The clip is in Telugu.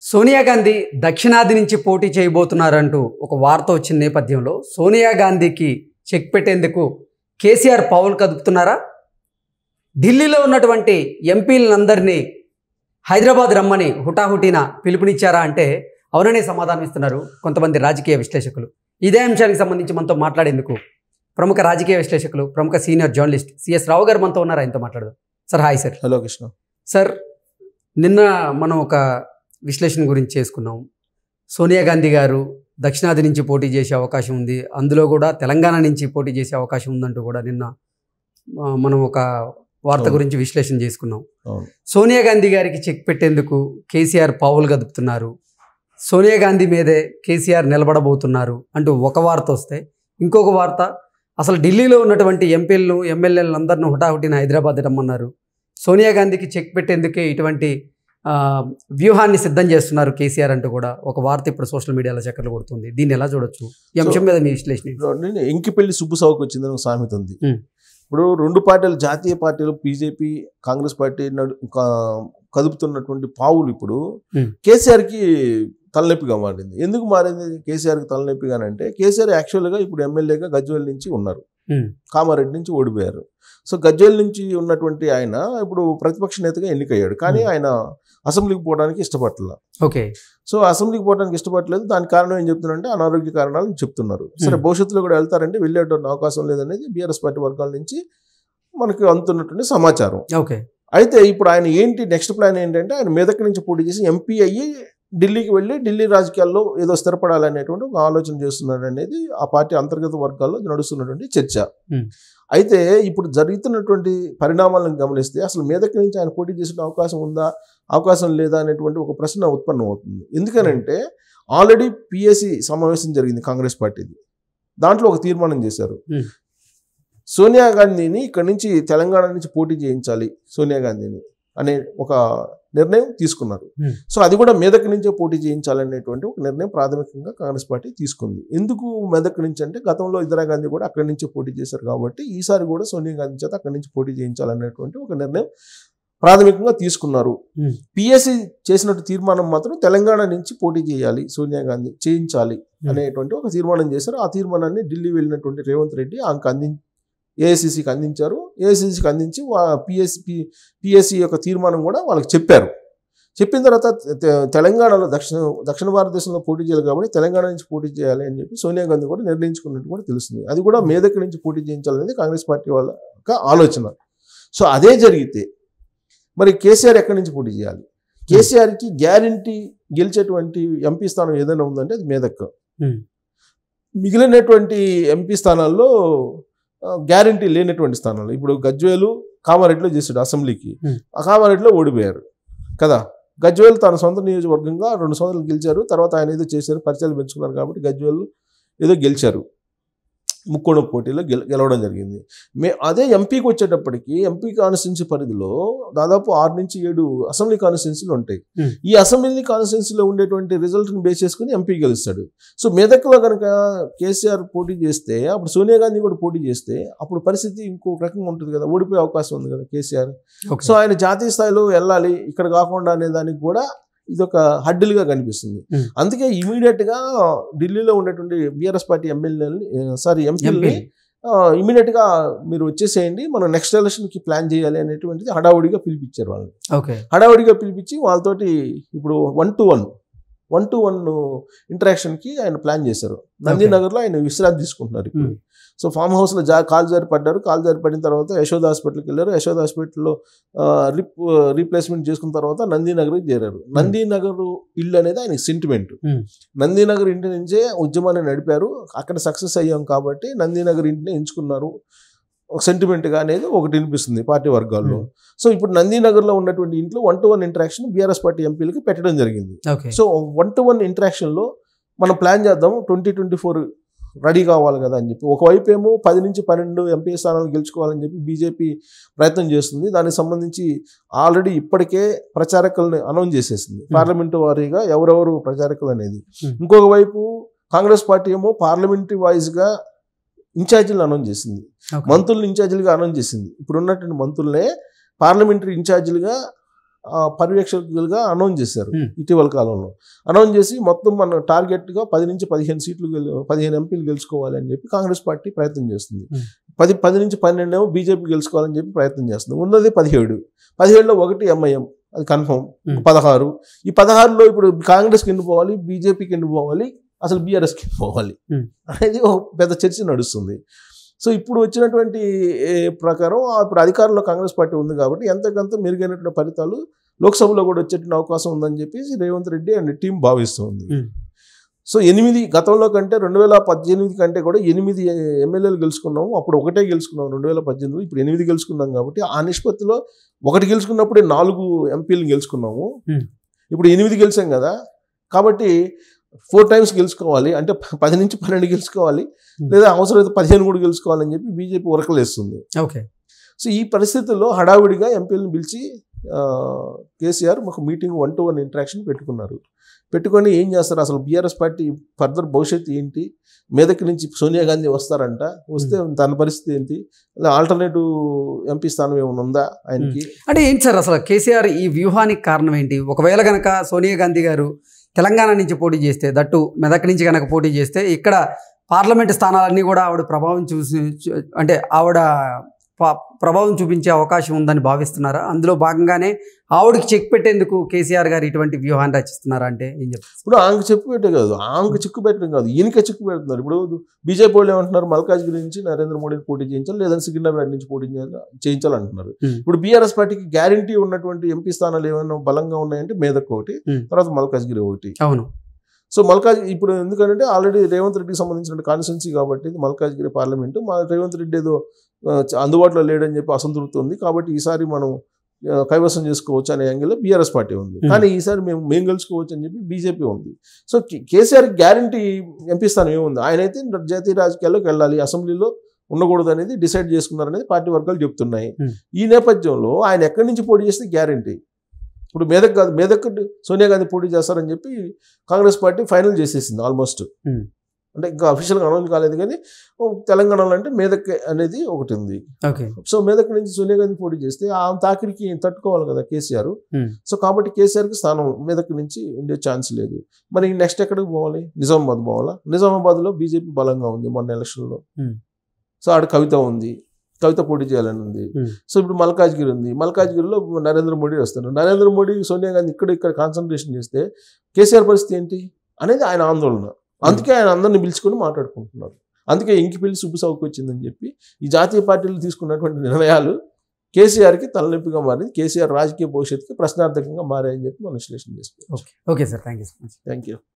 సోనియా గాంధీ దక్షిణాది నుంచి పోటీ చేయబోతున్నారంటూ ఒక వార్త వచ్చిన నేపథ్యంలో సోనియా గాంధీకి చెక్ పెట్టేందుకు కేసీఆర్ పావులు కదుపుతున్నారా? ఢిల్లీలో ఉన్నటువంటి ఎంపీలందరినీ హైదరాబాద్ రమ్మని హుటాహుటీన పిలుపునిచ్చారా అంటే అవుననే సమాధానం ఇస్తున్నారు కొంతమంది రాజకీయ విశ్లేషకులు. ఇదే అంశానికి సంబంధించి మనతో మాట్లాడేందుకు ప్రముఖ రాజకీయ విశ్లేషకులు, ప్రముఖ సీనియర్ జర్నలిస్ట్ సిఎస్ రావు గారు మనతో ఉన్నారు. ఆయనతో మాట్లాడదాం. Sir hi sir. Hello Krishna sir, నిన్న మనం ఒక విశ్లేషణ గురించి చేసుకున్నాం. సోనియా గాంధీ గారు దక్షిణాది నుంచి పోటీ చేసే అవకాశం ఉంది, అందులో కూడా తెలంగాణ నుంచి పోటీ చేసే అవకాశం ఉందంటూ కూడా నిన్న మనం ఒక వార్త గురించి విశ్లేషణ చేసుకున్నాం. సోనియా గాంధీ గారికి చెక్ పెట్టేందుకు కేసీఆర్ పావులు గదుపుతున్నారు, సోనియా గాంధీ మీదే కేసీఆర్ నిలబడబోతున్నారు అంటూ ఒక వార్త వస్తే, ఇంకొక వార్త అసలు ఢిల్లీలో ఉన్నటువంటి ఎంపీలను ఎమ్మెల్యేలను అందరిని హుటాహుటిన హైదరాబాద్ రమ్మన్నారు, సోనియా గాంధీకి చెక్ పెట్టేందుకే ఇటువంటి వ్యూహాన్ని సిద్ధం చేస్తున్నారు కేసీఆర్ అంటూ కూడా ఒక వార్త ఇప్పుడు సోషల్ మీడియాలో చక్కర్లు కొడుతుంది. దీన్ని ఎలా చూడొచ్చు? ఈ అంశం మీద మీ విశ్లేషణ. ఎంకిపల్లి సుబ్బుసావుకు వచ్చిందని ఒక సామెత ఉంది. ఇప్పుడు రెండు పార్టీలు, జాతీయ పార్టీలు బీజేపీ కాంగ్రెస్ పార్టీ కదుపుతున్నటువంటి పావులు ఇప్పుడు కేసీఆర్కి తలనొప్పిగా మారింది. ఎందుకు మారింది కేసీఆర్కి తలనొప్పిగానంటే, కేసీఆర్ యాక్చువల్గా ఇప్పుడు ఎమ్మెల్యేగా గజ్వేల్ నుంచి ఉన్నారు, కామారెడ్డి నుంచి ఓడిపోయారు. సో గజ్వేల్ నుంచి ఉన్నటువంటి ఆయన ఇప్పుడు ప్రతిపక్ష నేతగా ఎన్నికయ్యాడు, కానీ ఆయన అసెంబ్లీకి పోవడానికి ఇష్టపడలేదు. ఓకే. సో అసెంబ్లీకి పోవడానికి ఇష్టపడలేదు. దానికి కారణం ఏం చెప్తున్నారంటే అనారోగ్య కారణాలు చెప్తున్నారు. సరే, భవిష్యత్తులో కూడా వెళ్తారంటే వెళ్ళేటువంటి అవకాశం లేదనేది బీఆర్ఎస్ పార్టీ వర్గాల నుంచి మనకు అందుతున్నటువంటి సమాచారం. ఓకే. అయితే ఇప్పుడు ఆయన ఏంటి నెక్స్ట్ ప్లాన్ ఏంటంటే, ఆయన మెదక్ నుంచి పోటీ చేసి ఎంపీ అయ్యి ఢిల్లీకి వెళ్ళి ఢిల్లీ రాజకీయాల్లో ఏదో స్థిరపడాలనేటువంటి ఒక ఆలోచన చేస్తున్నాడు అనేది ఆ పార్టీ అంతర్గత వర్గాల్లో నడుస్తున్నటువంటి చర్చ. అయితే ఇప్పుడు జరుగుతున్నటువంటి పరిణామాలను గమనిస్తే అసలు మెదక్ నుంచి ఆయన పోటీ చేసిన అవకాశం ఉందా, అవకాశం లేదా అనేటువంటి ఒక ప్రశ్న ఉత్పన్నం అవుతుంది. ఎందుకనంటే ఆల్రెడీ పిఎస్సి సమావేశం జరిగింది కాంగ్రెస్ పార్టీది. దాంట్లో ఒక తీర్మానం చేశారు, సోనియా గాంధీని ఇక్కడి నుంచి తెలంగాణ నుంచి పోటీ చేయించాలి సోనియా గాంధీని అనే ఒక నిర్ణయం తీసుకున్నారు. సో అది కూడా మెదక్ నుంచే పోటీ చేయించాలనేటువంటి ఒక నిర్ణయం ప్రాథమికంగా కాంగ్రెస్ పార్టీ తీసుకుంది. ఎందుకు మెదక్ నుంచి అంటే, గతంలో ఇందిరాగాంధీ కూడా అక్కడి నుంచే పోటీ చేశారు కాబట్టి ఈసారి కూడా సోనియా గాంధీ చేత అక్కడి నుంచి పోటీ చేయించాలనేటువంటి ఒక నిర్ణయం ప్రాథమికంగా తీసుకున్నారు. పిఎస్సి చేసినట్టు తీర్మానం మాత్రం తెలంగాణ నుంచి పోటీ చేయాలి సోనియా గాంధీ చేయించాలి అనేటువంటి ఒక తీర్మానం చేశారు. ఆ తీర్మానాన్ని ఢిల్లీ వెళ్ళినటువంటి రేవంత్ రెడ్డి ఏఐసిసికి అందించారు. ఏఐసిసికి అందించి పిఎస్సి యొక్క తీర్మానం కూడా వాళ్ళకి చెప్పారు. చెప్పిన తర్వాత తెలంగాణలో దక్షిణ భారతదేశంలో పోటీ చేయాలి కాబట్టి తెలంగాణ నుంచి పోటీ చేయాలి అని చెప్పి సోనియా గాంధీ కూడా నిర్ణయించుకున్నట్టు కూడా తెలుస్తుంది. అది కూడా మెదక్ నుంచి పోటీ చేయించాలనేది కాంగ్రెస్ పార్టీ వాళ్ళ యొక్క ఆలోచన. సో అదే జరిగితే మరి కేసీఆర్ ఎక్కడి నుంచి పోటీ చేయాలి? కేసీఆర్కి గ్యారంటీ గెలిచేటువంటి ఎంపీ స్థానం ఏదైనా ఉందంటే అది మెదక్. మిగిలినటువంటి ఎంపీ స్థానాల్లో గ్యారంటీ లేనటువంటి స్థానాలు, ఇప్పుడు గజ్వేలు కామారెడ్డిలో చేశాడు అసెంబ్లీకి, ఆ కామారెడ్డిలో ఓడిపోయారు కదా. గజ్వేలు తన సొంత నియోజకవర్గంగా 2 సంవత్సరాలు గెలిచారు. తర్వాత ఆయన ఏదో చేశారు, పరిచయాలు పెంచుకున్నారు కాబట్టి గజ్వేలు ఏదో గెలిచారు, ముక్కోణ పోటీలో గెలవడం జరిగింది. అదే ఎంపీకి వచ్చేటప్పటికి ఎంపీ కాన్స్టిట్యున్సీ పరిధిలో దాదాపు 6 నుంచి 7 అసెంబ్లీ కాన్స్టిట్యున్సీలు ఉంటాయి. ఈ అసెంబ్లీ కాన్స్టిట్యున్సీలో ఉండేటువంటి రిజల్ట్ని బేస్ చేసుకుని ఎంపీ గెలుస్తాడు. సో మెదక్లో కనుక కేసీఆర్ పోటీ చేస్తే, అప్పుడు సోనియా గాంధీ కూడా పోటీ చేస్తే అప్పుడు పరిస్థితి ఇంకో రకంగా ఉంటుంది కదా, ఓడిపోయే అవకాశం ఉంది కదా కేసీఆర్. సో ఆయన జాతీయ స్థాయిలో వెళ్ళాలి ఇక్కడ కాకుండా అనే దానికి కూడా ఇదొక హడ్డిల్గా కనిపిస్తుంది. అందుకే ఇమీడియట్గా ఢిల్లీలో ఉన్నటువంటి బీఆర్ఎస్ పార్టీ ఎంపీలని ఇమీడియట్గా మీరు వచ్చేసేయండి, మనం నెక్స్ట్ ఎలక్షన్కి ప్లాన్ చేయాలి అనేటువంటిది హడావుడిగా పిలిపించారు వాళ్ళని. హడావుడిగా పిలిపించి వాళ్ళతోటి ఇప్పుడు 1-to-1 ఇంటరాక్షన్కి ఆయన ప్లాన్ చేశారు. నందీనగర్లో ఆయన విశ్రాంతి తీసుకుంటున్నారు ఇప్పుడు. సో ఫామ్ హౌస్లో కాలు జారి పడ్డారు. కాలు జారి పడిన తర్వాత యశోద హాస్పిటల్కి వెళ్ళారు. యశోద హాస్పిటల్లో రీప్లేస్మెంట్ చేసుకున్న తర్వాత నందీనగర్కి చేరారు. నందీనగర్ ఇల్లు అనేది ఆయనకి సెంటిమెంట్. నందీనగర్ ఇంటి నుంచే ఉద్యమాన్ని నడిపారు. అక్కడ సక్సెస్ అయ్యాం కాబట్టి నందీనగర్ ఇంటిని ఎంచుకున్నారు సెంటిమెంట్గా అనేది ఒకటి వినిపిస్తుంది పార్టీ వర్గాల్లో. సో ఇప్పుడు నందీనగర్లో ఉన్నటువంటి ఇంట్లో 1-to-1 ఇంటరాక్షన్ బీఆర్ఎస్ పార్టీ ఎంపీలకి పెట్టడం జరిగింది. సో 1-to-1 ఇంటరాక్షన్లో మనం ప్లాన్ చేద్దాం, 2024 రెడీ కావాలి కదా అని చెప్పి. ఒకవైపు ఏమో 10 నుంచి 12 ఎంపీ స్థానాలు గెలుచుకోవాలని చెప్పి బీజేపీ ప్రయత్నం చేస్తుంది. దానికి సంబంధించి ఆల్రెడీ ఇప్పటికే ప్రచారకులను అనౌన్స్ చేసేసింది, పార్లమెంటు వారీగా ఎవరెవరు ప్రచారకులు అనేది. ఇంకొక వైపు కాంగ్రెస్ పార్టీ ఏమో పార్లమెంటరీ వైజ్గా ఇన్ఛార్జీలు అనౌన్స్ చేసింది, మంత్రులను ఇన్ఛార్జీలుగా అనౌన్స్ చేసింది. ఇప్పుడు ఉన్నటువంటి మంత్రులనే పార్లమెంటరీ ఇన్ఛార్జీలుగా పర్యవేక్షకులుగా అనౌన్స్ చేశారు ఇటీవల కాలంలో. అనౌన్స్ చేసి మొత్తం మన టార్గెట్గా 10 నుంచి 15 సీట్లు 15 ఎంపీలు గెలుచుకోవాలి అని చెప్పి కాంగ్రెస్ పార్టీ ప్రయత్నం చేస్తుంది. 10 నుంచి 12 ఏమో బీజేపీ గెలుచుకోవాలని చెప్పి ప్రయత్నం చేస్తుంది. ఉన్నది 17లో ఒకటి ఎంఐఎం, అది కన్ఫర్మ్ 16. ఈ 16లో ఇప్పుడు కాంగ్రెస్కి ఎన్ని పోవాలి, బీజేపీకి ఎన్ని పోవాలి, అసలు బీఆర్ఎస్కి పోవాలి అనేది ఒక పెద్ద చర్చ నడుస్తుంది. సో ఇప్పుడు వచ్చినటువంటి ప్రకారం ఇప్పుడు అధికారంలో కాంగ్రెస్ పార్టీ ఉంది కాబట్టి ఎంతకంత మెరుగైనటువంటి ఫలితాలు లోక్సభలో కూడా వచ్చేటువంటి అవకాశం ఉందని చెప్పేసి రేవంత్ రెడ్డి అండ్ టీం భావిస్తుంది. సో 8 గతంలో కంటే 2018 కంటే కూడా 8 ఎమ్మెల్యేలు గెలుచుకున్నాము. అప్పుడు ఒకటే గెలుచుకున్నాం 2018, ఇప్పుడు 8 గెలుచుకున్నాం. కాబట్టి ఆ నిష్పత్తిలో ఒకటి గెలుచుకున్నప్పుడే 4 ఎంపీలు గెలుచుకున్నాము. ఇప్పుడు 8 గెలిచాం కదా, కాబట్టి 4 టైమ్స్ గెలుచుకోవాలి, అంటే 10 నుంచి 12 గెలుచుకోవాలి, లేదా అవసరమైతే 15 కూడా గెలుచుకోవాలని చెప్పి బీజేపీ ఉరకలేస్తుంది. ఓకే. సో ఈ పరిస్థితుల్లో హడావిడిగా ఎంపీలను పిలిచి కేసీఆర్ ఒక మీటింగ్ 1-to-1 ఇంటరాక్షన్ పెట్టుకొని ఏం చేస్తారు, అసలు బీఆర్ఎస్ పార్టీ ఫర్దర్ భవిష్యత్తు ఏంటి, మెదక్ నుంచి సోనియా గాంధీ వస్తారంట, వస్తే తన పరిస్థితి ఏంటి, ఆల్టర్నేటివ్ ఎంపీ స్థానం ఏమైనా ఉందా ఆయనకి అంటే ఏంటి సార్ అసలు కేసీఆర్ ఈ వ్యూహానికి కారణం ఏంటి? ఒకవేళ కనుక సోనియా గాంధీ గారు తెలంగాణ నుంచి పోటీ చేస్తే, దట్టు మెదక్ నుంచి కనుక పోటీ చేస్తే, ఇక్కడ పార్లమెంట్ స్థానాలన్నీ కూడా ఆవిడ ప్రభావం చూపించే అవకాశం ఉందని భావిస్తున్నారా? అందులో భాగంగానే ఆవిడకి చెక్ పెట్టేందుకు కేసీఆర్ గారు ఇటువంటి వ్యూహాన్ని రచిస్తున్నారా అంటే ఏం చెప్తారు? ఇప్పుడు ఆమెకు చెక్కు పెట్టే కాదు, ఆమెకు చిక్కు పెట్టడం కాదు, ఈయనకే చిక్కు పెడుతున్నారు. ఇప్పుడు బీజేపీ వాళ్ళు ఏమంటున్నారు, మల్కాజ్గిరి నుంచి నరేంద్ర మోడీని పోటీ చేయించాలి, లేదంటే సికింద్రాబాద్ నుంచి పోటీ చేయించాలంటున్నారు. ఇప్పుడు బీఆర్ఎస్ పార్టీకి గ్యారంటీ ఉన్నటువంటి ఎంపీ స్థానాలు ఏమైనా బలంగా ఉన్నాయంటే మేదక్ ఒకటి, తర్వాత మల్కాజ్గిరి ఒకటి. అవును. సో ఇప్పుడు ఎందుకంటే ఆల్రెడీ రేవంత్ రెడ్డికి సంబంధించిన కాన్స్టిట్యున్సీ కాబట్టి మల్కాజ్గిరి పార్లమెంటు, రేవంత్ రెడ్డి ఏదో అందుబాటులో లేడని చెప్పి అసంతృప్తి ఉంది, కాబట్టి ఈసారి మనం కైవసం చేసుకోవచ్చు అనే యాంగిల్లో బీఆర్ఎస్ పార్టీ ఉంది. కానీ ఈసారి మేము గెలుచుకోవచ్చు అని చెప్పి బీజేపీ ఉంది. సో కేసీఆర్ గ్యారంటీ ఎంపీ స్థానం ఏముంది, ఆయన అయితే జాతీయ రాజకీయాల్లోకి వెళ్ళాలి, అసెంబ్లీలో ఉండకూడదు అనేది డిసైడ్ చేసుకున్నారనేది పార్టీ వర్గాలు చెప్తున్నాయి. ఈ నేపథ్యంలో ఆయన ఎక్కడి నుంచి పోటీ చేస్తే గ్యారంటీ, ఇప్పుడు మెదక్ సోనియా గాంధీ పోటీ చేస్తారని చెప్పి కాంగ్రెస్ పార్టీ ఫైనల్ చేసేసింది ఆల్మోస్ట్. అంటే ఇంకా అఫీషియల్గా అనౌన్స్ కాలేదు, కానీ తెలంగాణలో అంటే మేదక్ అనేది ఒకటి ఉంది. సో మేదక్ నుంచి సోనియా గాంధీ పోటీ చేస్తే ఆ తాకిడికి తట్టుకోవాలి కదా కేసీఆర్. సో కాబట్టి కేసీఆర్కి స్థానం మేదక్ నుంచి ఉండే ఛాన్స్ లేదు. మరి నెక్స్ట్ ఎక్కడికి పోవాలి, నిజామాబాద్ పోవాలా? నిజామాబాద్లో బీజేపీ బలంగా ఉంది మొన్న ఎలక్షన్లో. సో ఆడ కవిత ఉంది, కవిత పోటీ చేయాలని ఉంది. సో ఇప్పుడు మల్కాజ్గిరి ఉంది, మల్కాజ్గిరిలో నరేంద్ర మోడీ వస్తారు. నరేంద్ర మోడీ సోనియా గాంధీ ఇక్కడ కాన్సన్ట్రేషన్ చేస్తే కేసీఆర్ పరిస్థితి ఏంటి అనేది ఆయన ఆందోళన. అందుకే ఆయన అందరిని పిలుచుకొని మాట్లాడుకుంటున్నారు. అందుకే ఇంకి పిలిచి సుబ్బుసావుకు వచ్చిందని చెప్పి ఈ జాతీయ పార్టీలు తీసుకున్నటువంటి నిర్ణయాలు కేసీఆర్కి తలనొప్పిగా మారింది, కేసీఆర్ రాజకీయ భవిష్యత్తుకి ప్రశ్నార్థకంగా మారాయని చెప్పి మనం విశ్లేషణ చేసుకోవచ్చు. Okay sir, thank you so much. Thank you.